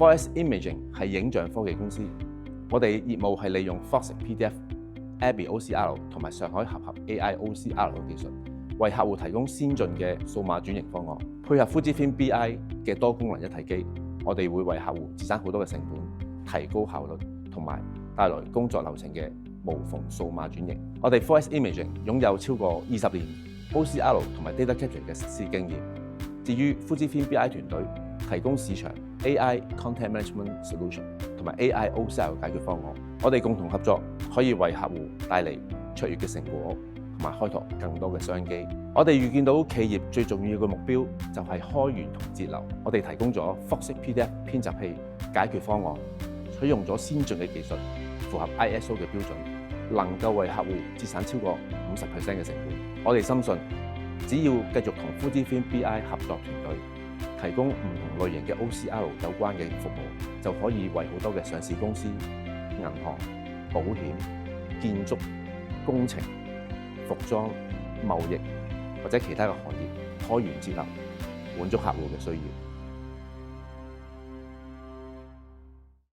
4S Imaging 係影像科技公司，我哋業務係利用 Foxit PDF、Abby OCR 同埋上海合合 AI OCR 嘅技術，為客戶提供先進嘅數碼轉型方案。配合 Fujifilm BI 嘅多功能一體機，我哋會為客戶節省好多嘅成本，提高效率，同埋帶來工作流程嘅無縫數碼轉型。我哋 4S Imaging 擁有超過20年 OCR 同埋 Data Capture 嘅實施經驗。至於 Fujifilm BI 團隊提供市場 AI Content Management Solution 同埋 AI OCR 解決方案，我哋共同合作可以為客戶帶嚟卓越嘅成果，同埋開拓更多嘅商機。我哋預見到企業最重要嘅目標就係開源同節流。我哋提供咗 Foxit PDF 編集器解決方案，採用咗先進嘅技術，符合 ISO 嘅標準，能夠為客戶節省超過50% 嘅成本。我哋深信，只要繼續同 Fujifilm BI 合作團隊，提供唔同類型嘅 OCR 有關嘅服務，就可以為好多嘅上市公司、銀行、保險、建築、工程、服裝、貿易或者其他嘅行業開源節流，滿足客戶嘅需要。